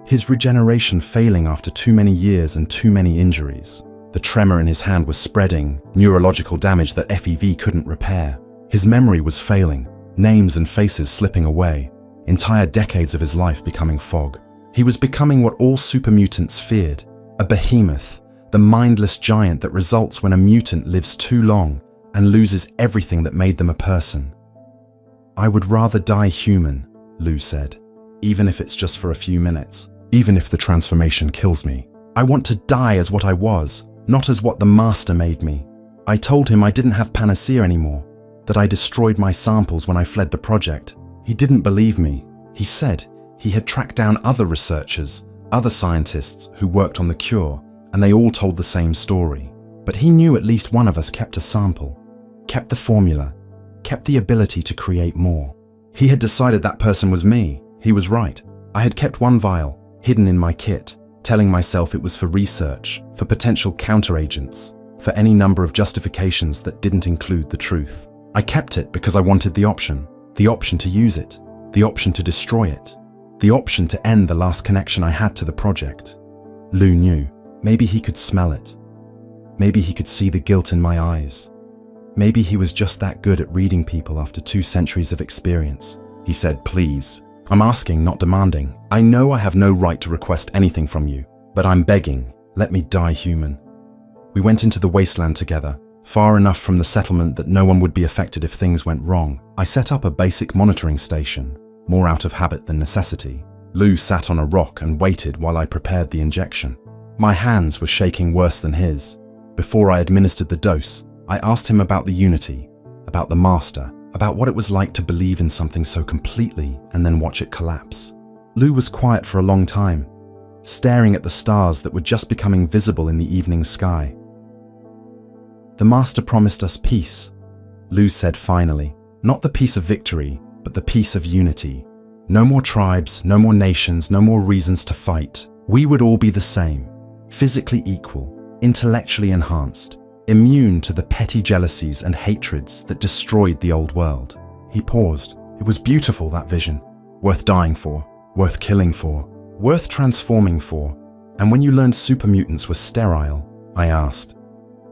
His regeneration failing after too many years and too many injuries. The tremor in his hand was spreading, neurological damage that FEV couldn't repair. His memory was failing, names and faces slipping away, entire decades of his life becoming fog. He was becoming what all super mutants feared, a behemoth, the mindless giant that results when a mutant lives too long and loses everything that made them a person. I would rather die human, Lou said, even if it's just for a few minutes, even if the transformation kills me. I want to die as what I was, not as what the Master made me. I told him I didn't have panacea anymore, that I destroyed my samples when I fled the project. He didn't believe me. He said he had tracked down other researchers, other scientists who worked on the cure, and they all told the same story. But he knew at least one of us kept a sample, kept the formula, kept the ability to create more. He had decided that person was me. He was right. I had kept one vial, hidden in my kit, telling myself it was for research, for potential counteragents, for any number of justifications that didn't include the truth. I kept it because I wanted the option to use it, the option to destroy it, the option to end the last connection I had to the project. Lou knew. Maybe he could smell it. Maybe he could see the guilt in my eyes. Maybe he was just that good at reading people after 2 centuries of experience. He said, "Please. I'm asking, not demanding. I know I have no right to request anything from you, but I'm begging, let me die human." We went into the Wasteland together, far enough from the settlement that no one would be affected if things went wrong. I set up a basic monitoring station, more out of habit than necessity. Lou sat on a rock and waited while I prepared the injection. My hands were shaking worse than his. Before I administered the dose, I asked him about the Unity, about the Master, about what it was like to believe in something so completely and then watch it collapse. Lou was quiet for a long time, staring at the stars that were just becoming visible in the evening sky. "The Master promised us peace," Lou said finally. "Not the peace of victory, but the peace of unity. No more tribes, no more nations, no more reasons to fight. We would all be the same, physically equal, intellectually enhanced, immune to the petty jealousies and hatreds that destroyed the old world." He paused. It was beautiful, that vision. Worth dying for, worth killing for, worth transforming for. "And when you learned super mutants were sterile," I asked,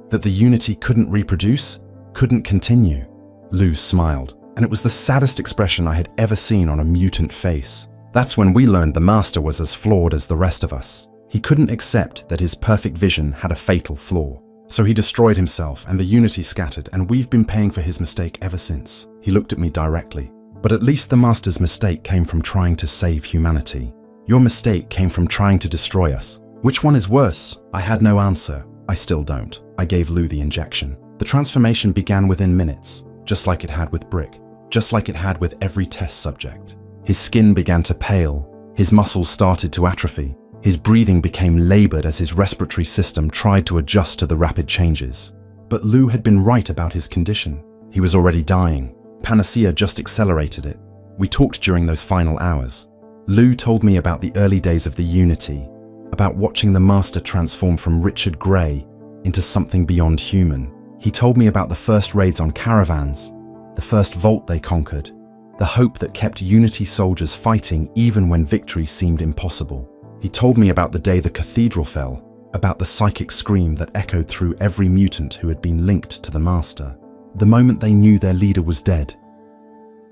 "that the Unity couldn't reproduce, couldn't continue?" Lou smiled, and it was the saddest expression I had ever seen on a mutant face. "That's when we learned the Master was as flawed as the rest of us. He couldn't accept that his perfect vision had a fatal flaw. So he destroyed himself and the Unity scattered, and we've been paying for his mistake ever since." He looked at me directly. "But at least the Master's mistake came from trying to save humanity. Your mistake came from trying to destroy us. Which one is worse?" I had no answer. I still don't. I gave Lou the injection. The transformation began within minutes, just like it had with Brick, just like it had with every test subject. His skin began to pale, his muscles started to atrophy, his breathing became labored as his respiratory system tried to adjust to the rapid changes. But Lou had been right about his condition. He was already dying. Panacea just accelerated it. We talked during those final hours. Lou told me about the early days of the Unity, about watching the Master transform from Richard Grey into something beyond human. He told me about the first raids on caravans, the first vault they conquered, the hope that kept Unity soldiers fighting even when victory seemed impossible. He told me about the day the cathedral fell, about the psychic scream that echoed through every mutant who had been linked to the Master, the moment they knew their leader was dead.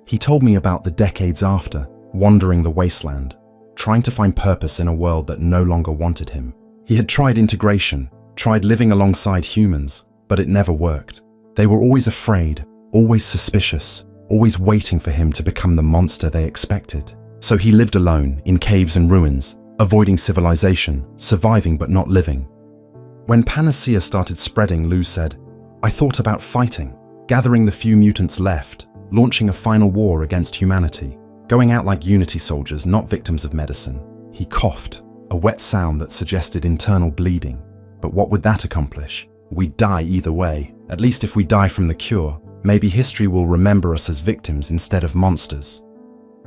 He told me about the decades after, wandering the Wasteland, trying to find purpose in a world that no longer wanted him. He had tried integration, tried living alongside humans, but it never worked. They were always afraid, always suspicious, always waiting for him to become the monster they expected. So he lived alone, in caves and ruins, avoiding civilization, surviving but not living. When Panacea started spreading, Lou said, "I thought about fighting, gathering the few mutants left, launching a final war against humanity, going out like Unity soldiers, not victims of medicine." He coughed, a wet sound that suggested internal bleeding. But what would that accomplish? We'd die either way. At least if we die from the cure, maybe history will remember us as victims instead of monsters.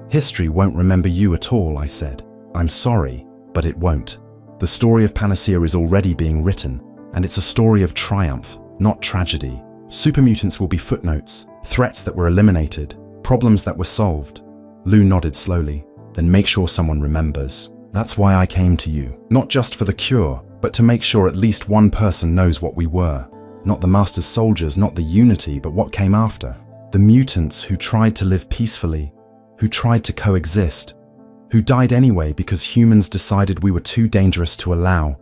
"History won't remember you at all," I said. "I'm sorry, but it won't. The story of Panacea is already being written, and it's a story of triumph, not tragedy. Super mutants will be footnotes, threats that were eliminated, problems that were solved." Lou nodded slowly. "Then make sure someone remembers. That's why I came to you. Not just for the cure, but to make sure at least one person knows what we were. Not the Master's soldiers, not the Unity, but what came after. The mutants who tried to live peacefully, who tried to coexist, who died anyway because humans decided we were too dangerous to allow.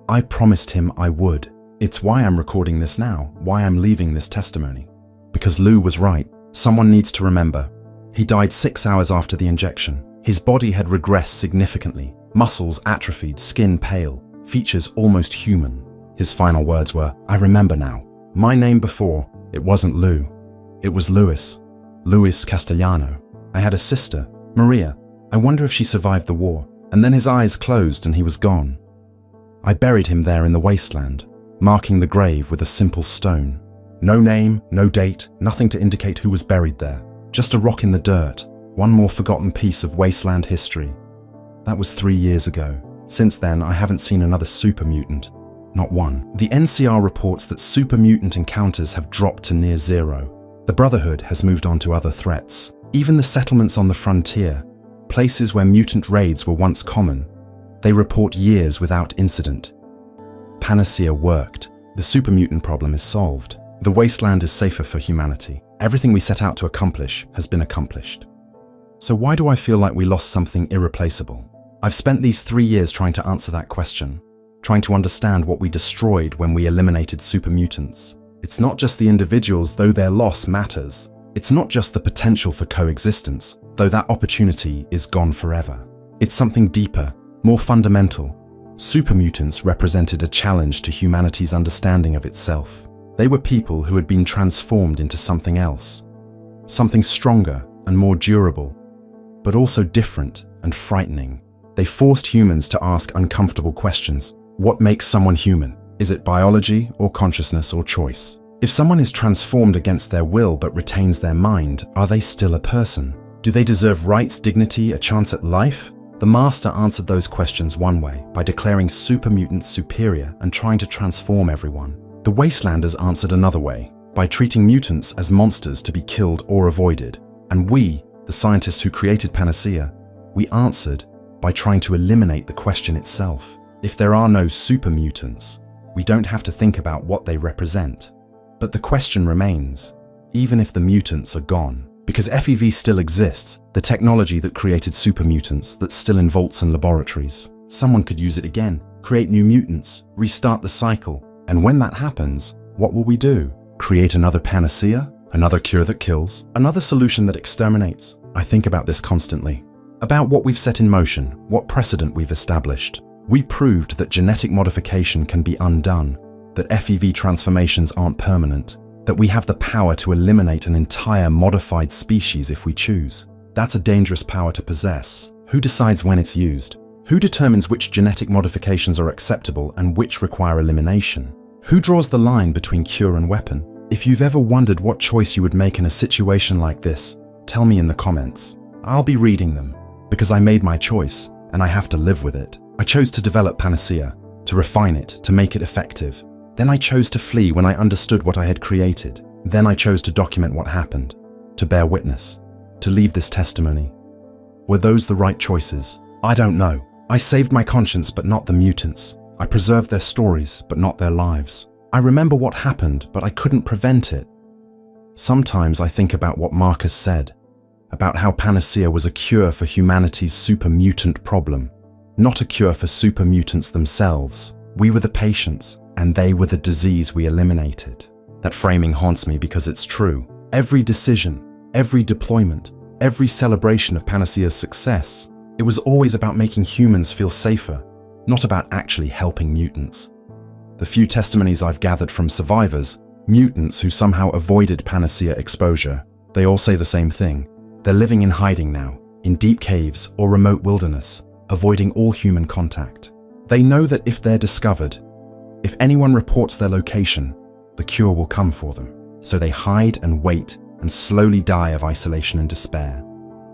I promised him I would. It's why I'm recording this now, why I'm leaving this testimony. Because Lou was right. Someone needs to remember. He died 6 hours after the injection. His body had regressed significantly. Muscles atrophied, skin pale, features almost human. His final words were, "I remember now. My name before, it wasn't Lou. It was Luis. Luis Castellano. I had a sister, Maria. I wonder if she survived the war." And then his eyes closed and he was gone. I buried him there in the Wasteland, marking the grave with a simple stone. No name, no date, nothing to indicate who was buried there. Just a rock in the dirt, one more forgotten piece of Wasteland history. That was 3 years ago. Since then, I haven't seen another super mutant. Not one. The NCR reports that super mutant encounters have dropped to near zero. The Brotherhood has moved on to other threats. Even the settlements on the frontier, places where mutant raids were once common, they report years without incident. Panacea worked. The super mutant problem is solved. The Wasteland is safer for humanity. Everything we set out to accomplish has been accomplished. So why do I feel like we lost something irreplaceable? I've spent these 3 years trying to answer that question, trying to understand what we destroyed when we eliminated super mutants. It's not just the individuals, though their loss matters. It's not just the potential for coexistence, though that opportunity is gone forever. It's something deeper, more fundamental. Super mutants represented a challenge to humanity's understanding of itself. They were people who had been transformed into something else, something stronger and more durable, but also different and frightening. They forced humans to ask uncomfortable questions. What makes someone human? Is it biology or consciousness or choice? If someone is transformed against their will but retains their mind, are they still a person? Do they deserve rights, dignity, a chance at life? The Master answered those questions one way, by declaring super mutants superior and trying to transform everyone. The Wastelanders answered another way, by treating mutants as monsters to be killed or avoided. And we, the scientists who created Panacea, we answered by trying to eliminate the question itself. If there are no super mutants, we don't have to think about what they represent. But the question remains, even if the mutants are gone, because FEV still exists, the technology that created super mutants that's still in vaults and laboratories. Someone could use it again, create new mutants, restart the cycle. And when that happens, what will we do? Create another panacea? Another cure that kills? Another solution that exterminates? I think about this constantly. About what we've set in motion, what precedent we've established. We proved that genetic modification can be undone, that FEV transformations aren't permanent, that we have the power to eliminate an entire modified species if we choose. That's a dangerous power to possess. Who decides when it's used? Who determines which genetic modifications are acceptable and which require elimination? Who draws the line between cure and weapon? If you've ever wondered what choice you would make in a situation like this, tell me in the comments. I'll be reading them, because I made my choice, and I have to live with it. I chose to develop Panacea, to refine it, to make it effective. Then I chose to flee when I understood what I had created. Then I chose to document what happened, to bear witness, to leave this testimony. Were those the right choices? I don't know. I saved my conscience, but not the mutants. I preserved their stories, but not their lives. I remember what happened, but I couldn't prevent it. Sometimes I think about what Marcus said, about how Panacea was a cure for humanity's super mutant problem, not a cure for super mutants themselves. We were the patients, and they were the disease we eliminated. That framing haunts me because it's true. Every decision, every deployment, every celebration of Panacea's success, it was always about making humans feel safer, not about actually helping mutants. The few testimonies I've gathered from survivors, mutants who somehow avoided Panacea exposure, they all say the same thing. They're living in hiding now, in deep caves or remote wilderness, avoiding all human contact. They know that if they're discovered, if anyone reports their location, the cure will come for them. So they hide and wait and slowly die of isolation and despair.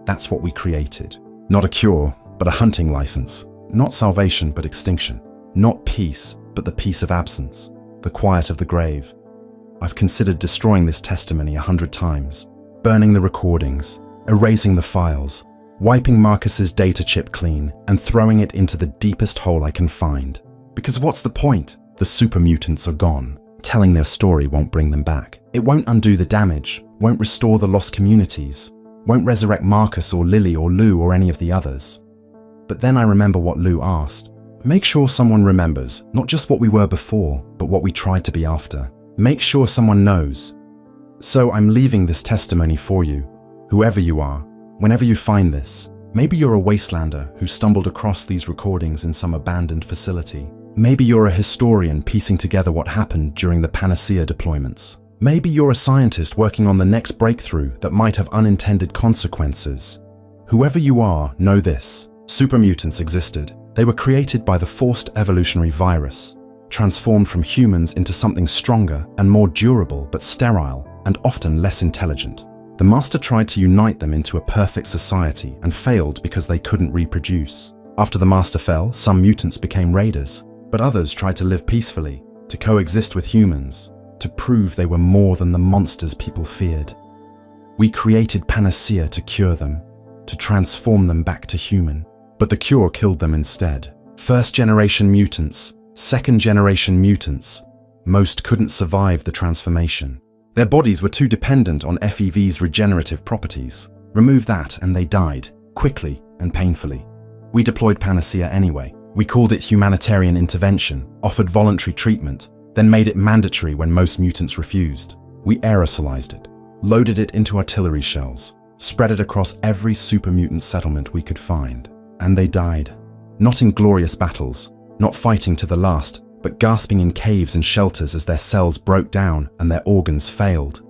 That's what we created. Not a cure, but a hunting license. Not salvation, but extinction. Not peace, but the peace of absence, the quiet of the grave. I've considered destroying this testimony 100 times, burning the recordings, erasing the files, wiping Marcus's data chip clean, and throwing it into the deepest hole I can find. Because what's the point? The super mutants are gone. Telling their story won't bring them back. It won't undo the damage, won't restore the lost communities, won't resurrect Marcus or Lily or Lou or any of the others. But then I remember what Lou asked. Make sure someone remembers, not just what we were before, but what we tried to be after. Make sure someone knows. So I'm leaving this testimony for you, whoever you are, Whenever you find this, maybe you're a Wastelander who stumbled across these recordings in some abandoned facility. Maybe you're a historian piecing together what happened during the Panacea deployments. Maybe you're a scientist working on the next breakthrough that might have unintended consequences. Whoever you are, know this. Super mutants existed. They were created by the Forced Evolutionary Virus, transformed from humans into something stronger and more durable but sterile and often less intelligent. The Master tried to unite them into a perfect society and failed because they couldn't reproduce. After the Master fell, some mutants became raiders, but others tried to live peacefully, to coexist with humans, to prove they were more than the monsters people feared. We created Panacea to cure them, to transform them back to human, but the cure killed them instead. First-generation mutants, second-generation mutants, most couldn't survive the transformation. Their bodies were too dependent on FEV's regenerative properties. Remove that and they died, quickly and painfully. We deployed Panacea anyway. We called it humanitarian intervention, offered voluntary treatment, then made it mandatory when most mutants refused. We aerosolized it, loaded it into artillery shells, spread it across every super mutant settlement we could find. And they died. Not in glorious battles, not fighting to the last, but gasping in caves and shelters as their cells broke down and their organs failed.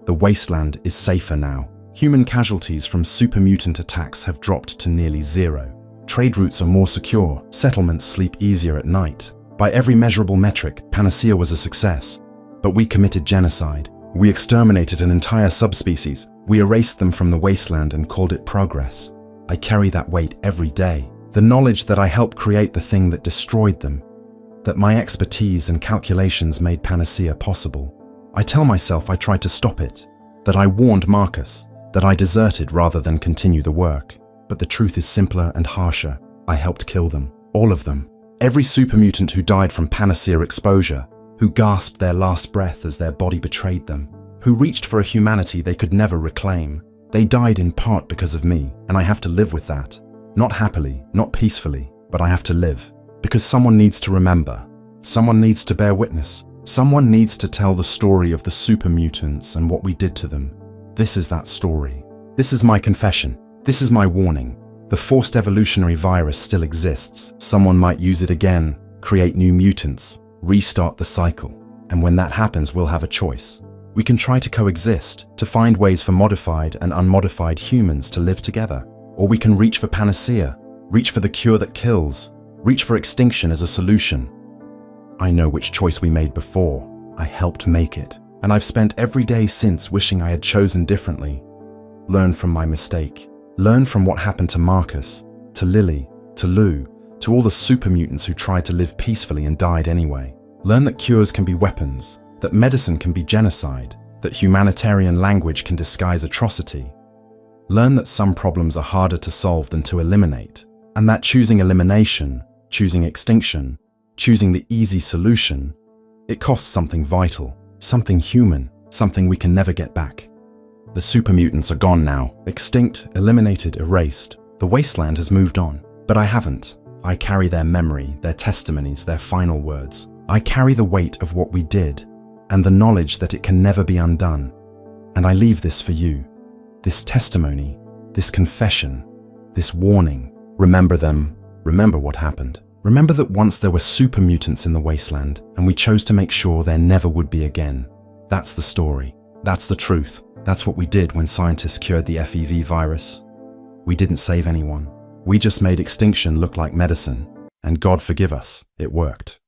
The Wasteland is safer now. Human casualties from super mutant attacks have dropped to nearly zero. Trade routes are more secure, settlements sleep easier at night. By every measurable metric, Panacea was a success. But we committed genocide. We exterminated an entire subspecies. We erased them from the Wasteland and called it progress. I carry that weight every day. The knowledge that I helped create the thing that destroyed them, that my expertise and calculations made Panacea possible. I tell myself I tried to stop it, that I warned Marcus, that I deserted rather than continue the work. But the truth is simpler and harsher. I helped kill them, all of them. Every super mutant who died from Panacea exposure, who gasped their last breath as their body betrayed them, who reached for a humanity they could never reclaim. They died in part because of me, and I have to live with that. Not happily, not peacefully, but I have to live. Because someone needs to remember. Someone needs to bear witness. Someone needs to tell the story of the super mutants and what we did to them. This is that story. This is my confession. This is my warning. The Forced Evolutionary Virus still exists. Someone might use it again, create new mutants, restart the cycle. And when that happens, we'll have a choice. We can try to coexist, to find ways for modified and unmodified humans to live together. Or we can reach for Panacea, reach for the cure that kills, reach for extinction as a solution. I know which choice we made before. I helped make it. And I've spent every day since wishing I had chosen differently. Learn from my mistake. Learn from what happened to Marcus, to Lily, to Lou, to all the super mutants who tried to live peacefully and died anyway. Learn that cures can be weapons, that medicine can be genocide, that humanitarian language can disguise atrocity. Learn that some problems are harder to solve than to eliminate, and that choosing elimination, choosing extinction, choosing the easy solution, it costs something vital, something human, something we can never get back. The super mutants are gone now, extinct, eliminated, erased. The Wasteland has moved on, but I haven't. I carry their memory, their testimonies, their final words. I carry the weight of what we did, and the knowledge that it can never be undone. And I leave this for you. This testimony, this confession, this warning. Remember them. Remember what happened. Remember that once there were super mutants in the Wasteland, and we chose to make sure there never would be again. That's the story. That's the truth. That's what we did when scientists cured the FEV virus. We didn't save anyone. We just made extinction look like medicine. And God forgive us, it worked.